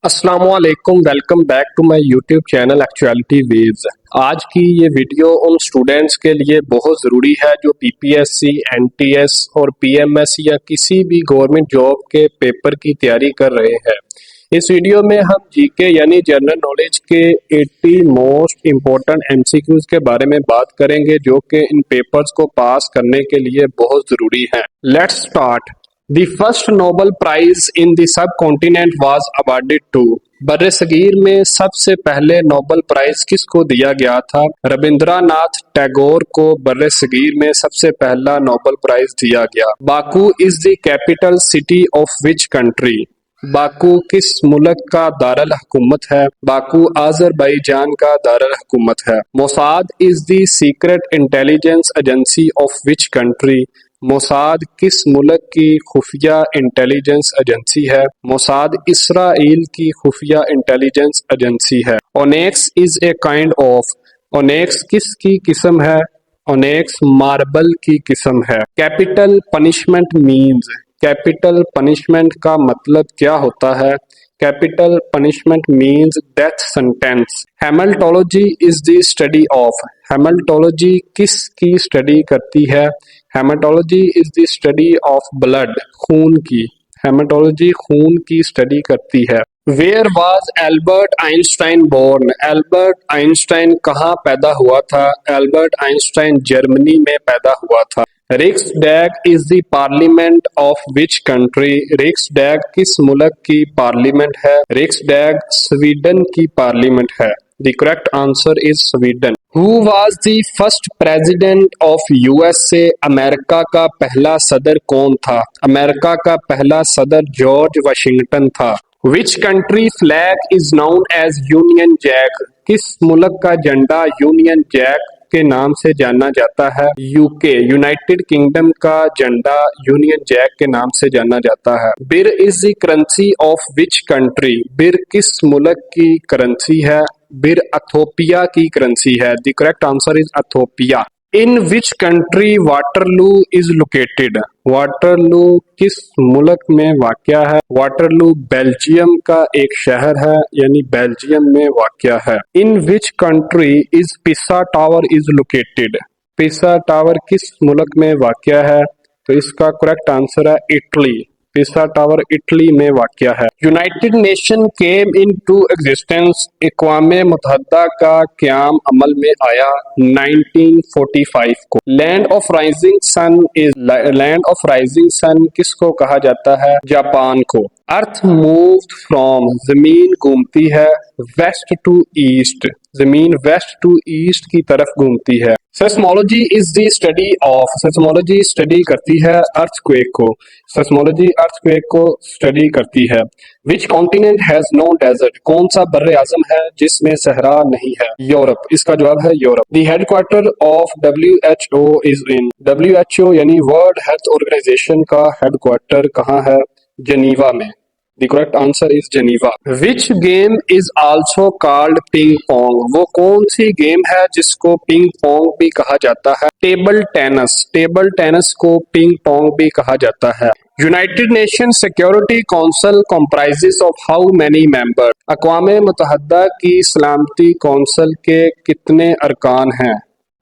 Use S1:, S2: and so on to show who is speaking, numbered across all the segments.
S1: अस्सलामुअलैकुम, welcome back to my YouTube channel Actuality Waves. आज की ये वीडियो उन स्टूडेंट्स के लिए बहुत ज़रूरी है जो पीपीएससी, एनटीएस और पीएमएस या किसी भी गवर्नमेंट जॉब के पेपर की तैयारी कर रहे हैं। इस वीडियो में हम जीके यानी जनरल नॉलेज के 80 मोस्ट इम्पोर्टेंट एमसीक्यूज के बारे में बात करेंगे जो कि इन पेपर्स को पास करने के लिए बहुत ज़रूरी है। Let's start. The first Nobel Prize in the subcontinent was awarded to। बर्रसगीर में सबसे पहले नोबेल प्राइज किसको दिया गया था? रविंद्रनाथ टैगोर को बर्रसगीर में सबसे पहला नोबेल प्राइज दिया गया। Baku is the capital city of which country? Baku किस मुल्क का दारुल हुकूमत है? बाकू अजरबैजान का दारुल हुकूमत है। Mossad is the secret intelligence agency of which country? Mossad किस मुल्क की खुफिया इंटेलिजेंस एजेंसी है? मोसाद इसराइल की खुफिया इंटेलिजेंस एजेंसी है। Onyx is a kind of. Onyx किसकी किस्म है? ओनेक्स मार्बल की किस्म है। Capital punishment means. Capital punishment का मतलब क्या होता है? Capital punishment means death sentence. Hematology is the study of. Hematology किसकी स्टडी करती है? Hematology is the study of blood, खून की। हेमेटोलॉजी खून की स्टडी करती है। Where was Albert Einstein born? Albert Einstein कहाँ पैदा हुआ था? एल्बर्ट आइंस्टाइन जर्मनी में पैदा हुआ था। Riksdag is the parliament of which country? Riksdag किस मुल्क की पार्लियामेंट है? रिक्सडैग स्वीडन की पार्लियामेंट है। The correct answer is Sweden. Who was the first president of USA? America का पहला सदर कौन था? अमेरिका का पहला सदर जॉर्ज वाशिंगटन था। Which country flag is known as Union Jack? किस मुल्क का झंडा यूनियन जैक के नाम से जाना जाता है? यूके, यूनाइटेड किंगडम का झंडा यूनियन जैक के नाम से जाना जाता है। बिर is the currency of which country? बिर किस मुल्क की करेंसी है? बिर अथोपिया की करेंसी है। The correct answer is Ethiopia. In which country Waterloo is located? Waterloo किस मुल्क में वाक़या है? वाटरलू बेल्जियम का एक शहर है, यानी बेल्जियम में वाक़या है। In which country is Pisa tower is located? Pisa tower किस मुल्क में वाक़या है? तो इसका करेक्ट आंसर है इटली। पिसा टावर इटली में वाक़या है। United Nation came into existence. अक़वामे मुत्तहिदा का क़याम अमल में आया 1945 को। Land of rising sun is. Land of rising sun किसको कहा जाता है? जापान को। Earth moved from. जमीन घूमती है वेस्ट टू ईस्ट। जमीन वेस्ट टू ईस्ट की तरफ घूमती है। Seismology is the study of. Seismology study करती है अर्थक्वेक को। सेस्मोलॉजी अर्थक्वेक को स्टडी करती है। Which continent has no desert? कौन सा बर्रे आजम है जिसमें सहरा नहीं है? यूरोप। इसका जवाब है Europe. The headquarter of WHO is in. WHO यानी वर्ल्ड हेल्थ ऑर्गेनाइजेशन का हेडक्वार्टर कहाँ है? जनीवा में। The correct answer is Geneva. Which game is also called ping pong? वो कौन सी गेम है जिसको पिंग पोंग भी कहा जाता है? Table tennis. टेबल टेनिस को पिंग पोंग भी कहा जाता है। United nation security council comprises of how many members? अक़वामे मुत्तहिदा की सलामती कौंसिल के कितने अरकान हैं?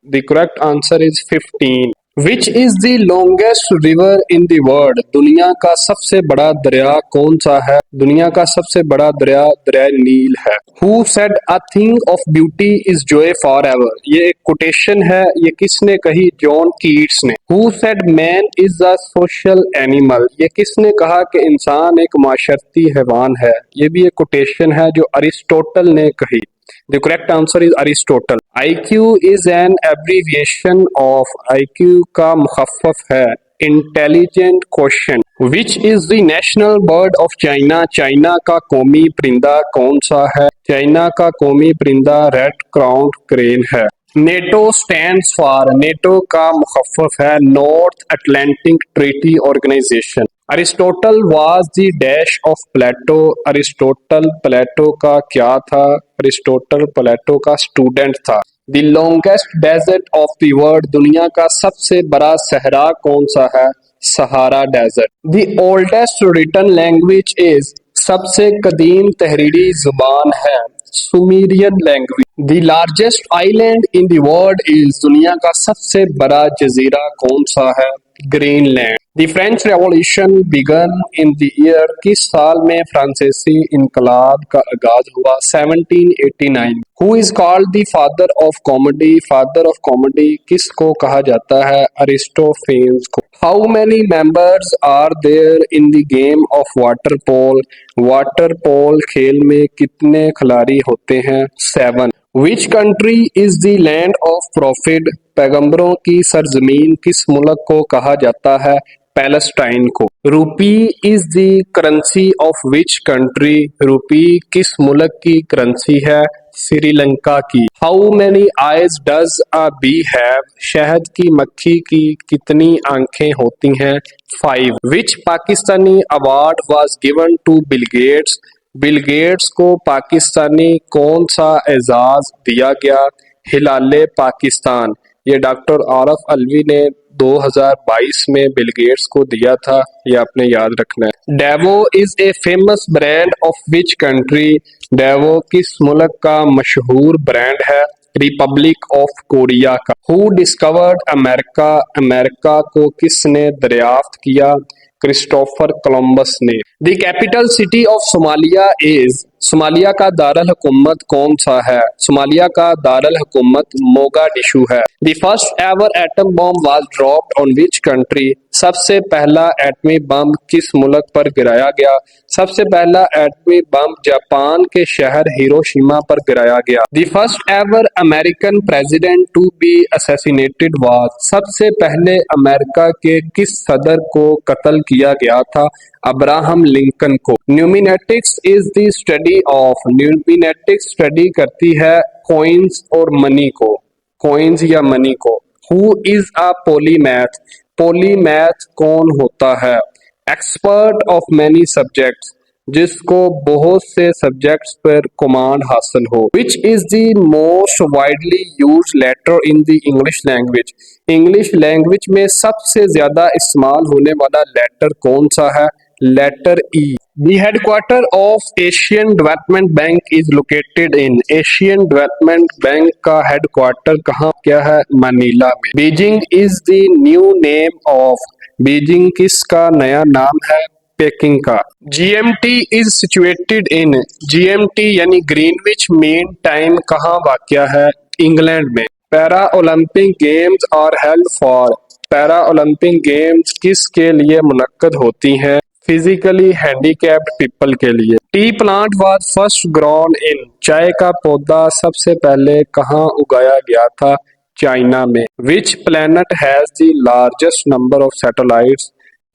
S1: The correct answer is 15. Which is the longest river in the world? दुनिया का सबसे बड़ा दरिया कौन सा है? दुनिया का सबसे बड़ा दरिया दरिया नील है। Who said a thing of beauty is joy forever? ये एक कोटेशन है, ये किसने कही? जॉन कीट्स ने। Who said man is a social animal? ये किसने कहा कि इंसान एक माशरती हैवान है? ये भी एक कोटेशन है जो अरिस्टोटल ने कही। The correct answer is Aristotle. IQ is an abbreviation of। IQ का मुखफ़्फ़फ है Intelligent Quotient. Which is the national bird of China? China का कौमी परिंदा कौन सा है? चाइना का कौमी परिंदा रेड क्राउन्ड क्रेन है। NATO stands for. नेटो का मुखफ़्फ़फ है North Atlantic Treaty Organization. Aristotle was the dash of Plato. Aristotle Plato का क्या था? अरिस्टोटल प्लेटो का स्टूडेंट था। The longest desert of the world. दुनिया का सबसे बड़ा सहरा कौन सा है? Sahara desert. The oldest written language is. सबसे कदीम तहरीरी जुबान है Sumerian language. The largest island in the world is, दुनिया का सबसे बड़ा जजीरा कौन सा है? Greenland. The French revolution began in the year, किस साल में फ्रांसीसी इनकलाब का आगाज हुआ? 1789। Who is called the father of comedy, father of comedy किसको कहा जाता है? अरिस्टोफेन्स को। How many members are there in the game of water polo, water polo खेल में कितने खिलाड़ी होते हैं? 7। Which country is the land of prophet, पैगंबरों की सरजमीन किस मुल्क को कहा जाता है? पैलेस्टाइन को। Rupee is the currency of which country, rupee किस मुल्क की करेंसी है? श्रीलंका की। How many eyes does a bee have, शहद की मक्खी की कितनी आंखें होती हैं? 5। Which Pakistani award was given to Bill Gates, Bill Gates को पाकिस्तानी कौन सा एजाज दिया गया? हिलाले पाकिस्तान। ये डॉक्टर आरफ अलवी ने 2022 में बिल गेट्स को दिया था, ये आपने याद रखना है। Daewoo is a famous brand of which country, Daewoo किस मुल्क का मशहूर ब्रांड है? रिपब्लिक ऑफ कोरिया का। हु डिस्कवर्ड अमेरिका, अमेरिका को किसने दरियाफ्त किया? क्रिस्टोफर कोलंबस ने। The capital city of Somalia is, Somalia का दारुल हुकूमत कौन सा है? सोमालिया का दारुल हुकूमत मोगाडिशु है। The first ever atom bomb was dropped on which country, सबसे पहला एटमी बम किस मुल्क पर गिराया गया? सबसे पहला एटमी बम जापान के शहर हिरोशिमा पर गिराया गया। The first ever American president to be assassinated was, सबसे पहले अमेरिका के किस सदर को कत्ल किया गया था? अब्राहम लिंकन को। Numismatics is the study of, numismatics study करती है कॉइन्स और मनी को, कॉइन्स या मनी को। Who is a polymath, polymath कौन होता है? एक्सपर्ट ऑफ मैनी सब्जेक्ट्स, जिसको बहुत से सब्जेक्ट्स पर कमांड हासिल हो। Which is the most widely use letter in the English language, English language में सबसे ज्यादा इस्तेमाल होने वाला लेटर कौन सा है? Letter E. The headquarter of Asian Development Bank is located in, Asian Development Bank का हेडक्वार्टर कहाँ क्या है? मनीला में। Beijing is the new name of, Beijing किसका नया नाम है? पेकिंग का। GMT is situated in, GMT यानी ग्रीनविच मीन टाइम कहाँ वाक़या है? इंग्लैंड में। Para Olympic games are held for, para Olympic games किसके लिए मुनक्कद होती हैं? फिजिकली हैंडीकैप्ड पीपल के लिए। T plant was first grown in, चाय का पौधा सबसे पहले कहाँ उगाया गया था? चाइना में। Which planet has the largest number of satellites,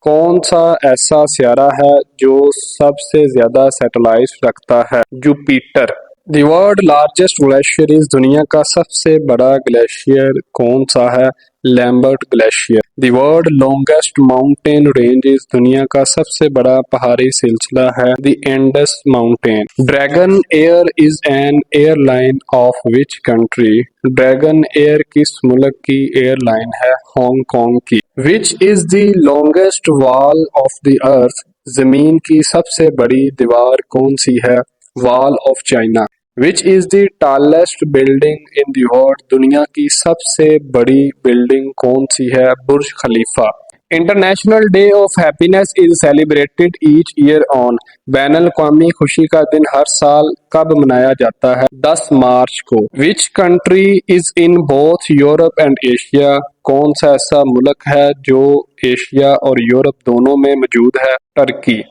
S1: कौन सा ऐसा सियारा है जो सबसे ज्यादा सैटेलाइट्स रखता है? Jupiter. The world largest glacier is, दुनिया का सबसे बड़ा ग्लेशियर कौन सा है? Lambert glacier. The world longest mountain range is, दुनिया का सबसे बड़ा पहाड़ी सिलसिला है the Indus mountain. Dragon air is an airline of which country, dragon air किस मुल्क की एयरलाइन है? हांगकांग की। विच is the longest wall of the अर्थ, जमीन की सबसे बड़ी दीवार कौन सी है? Wall of China. Which is the tallest building in the world, दुनिया की सबसे बड़ी बिल्डिंग कौन सी है? Burj Khalifa. International day of happiness is celebrated each year on, बैनुल अक़वामी खुशी का दिन हर साल कब मनाया जाता है? 10 मार्च को। विच country is in both Europe and Asia, कौन सा ऐसा मुल्क है जो एशिया और यूरोप दोनों में मौजूद है? Turkey.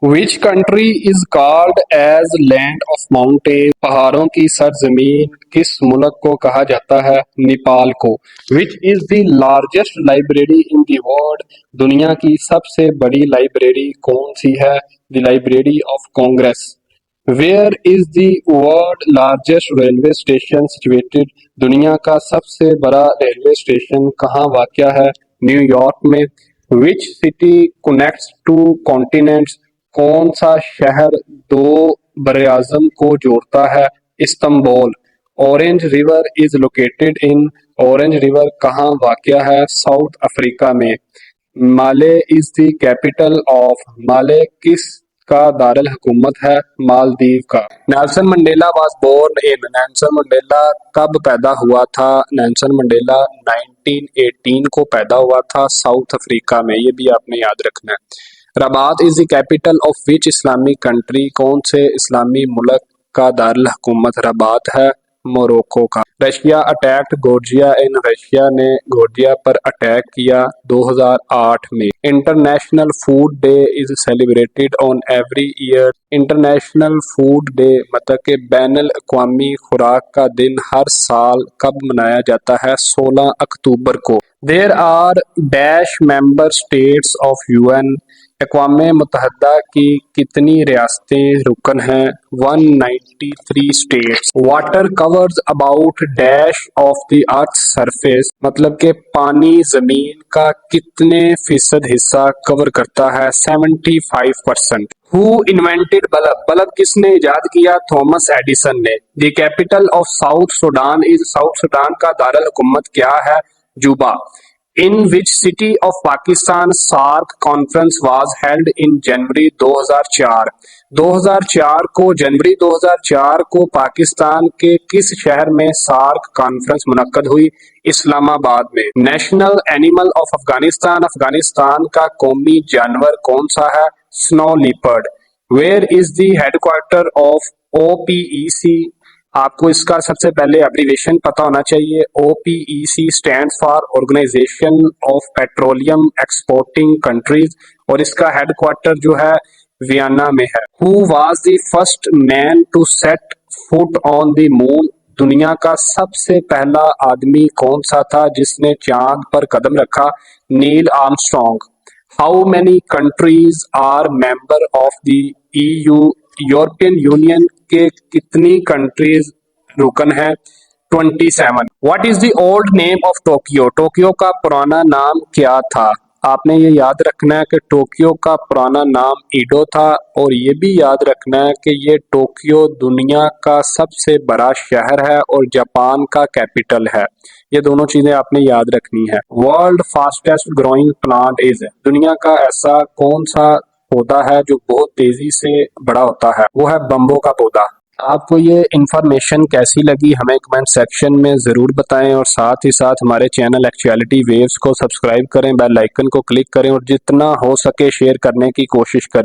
S1: Which country is called as land of mountain, पहाड़ों की सरजमीन किस मुल्क को कहा जाता है? नेपाल को। Which is the largest library in the world, दुनिया की सबसे बड़ी लाइब्रेरी कौन सी है? The Library of Congress. Where is the world largest railway station situated, दुनिया का सबसे बड़ा रेलवे स्टेशन कहाँ वाक़या है? न्यूयॉर्क में। Which city connects two continents, कौन सा शहर दो बरआज़म को जोड़ता है? Istanbul. Orange river is located in, orange river कहाँ वाक़या है? साउथ अफ्रीका में। Male is the capital of, Male किस का दारुल हुकूमत है मालदीव का। Nelson Mandela was born in, Nelson Mandela कब पैदा हुआ था? नेल्सन मंडेला 1918 को पैदा हुआ था साउथ अफ्रीका में, ये भी आपने याद रखना है। Rabat is the capital of which Islamic country, कौन से इस्लामी मुल्क का दारुल हुकूमत रबात है? मोरक्को का। रशिया अटैक्ड जॉर्जिया इन, रशिया ने जॉर्जिया पर अटैक किया 2008 में। International food day is celebrated on every year, international food day मतलब कि बैनुल अक़वामी खुराक का दिन हर साल कब मनाया जाता है? 16 अक्टूबर को। There are dash member states of UN, अक़वाम मुत्तहदा की कितनी रियासतें रुकन हैं? 193 states. Water covers about dash of the earth surface, मतलब कि पानी जमीन का कितने फीसद हिस्सा कवर करता है? 75%। हु इन्वेंटेड बल्ब, बल्ब किसने इजाद किया? थॉमस एडिसन ने। The capital of south Sudan is, south Sudan का दारुल हुकूमत क्या है? जुबा। In which city of Pakistan SAARC conference was held in January 2004? 2004 को, जनवरी 2004 को पाकिस्तान के किस शहर में सार्क कॉन्फ्रेंस मुनक्कद हुई? इस्लामाबाद में। National animal of Afghanistan, Afghanistan का कौमी जानवर कौन सा है? Snow leopard. Where is the headquarter of OPEC, आपको इसका सबसे पहले एब्रीविएशन पता होना चाहिए। OPEC stands for organisation of petroleum exporting countries, और इसका हेडक्वार्टर जो है वियना में है। Who was the first man to set foot on the moon, दुनिया का सबसे पहला आदमी कौन सा था जिसने चांद पर कदम रखा? Neil Armstrong. How many countries are member of the EU, European Union के कितनी कंट्रीज रुकन है? 27। What is the old name of Tokyo, Tokyo का पुराना नाम क्या था? आपने ये याद रखना है कि टोक्यो का पुराना नाम ईडो था, और ये भी याद रखना है कि ये टोक्यो दुनिया का सबसे बड़ा शहर है और जापान का कैपिटल है। ये दोनों चीजें आपने याद रखनी है। World fastest growing plant is, दुनिया का ऐसा कौन सा पौधा है जो बहुत तेजी से बड़ा होता है? वो है बम्बो का पौधा। आपको ये इन्फॉर्मेशन कैसी लगी हमें कमेंट सेक्शन में ज़रूर बताएं, और साथ ही साथ हमारे चैनल एक्चुअलिटी वेव्स को सब्सक्राइब करें, बेल आइकन को क्लिक करें और जितना हो सके शेयर करने की कोशिश करें।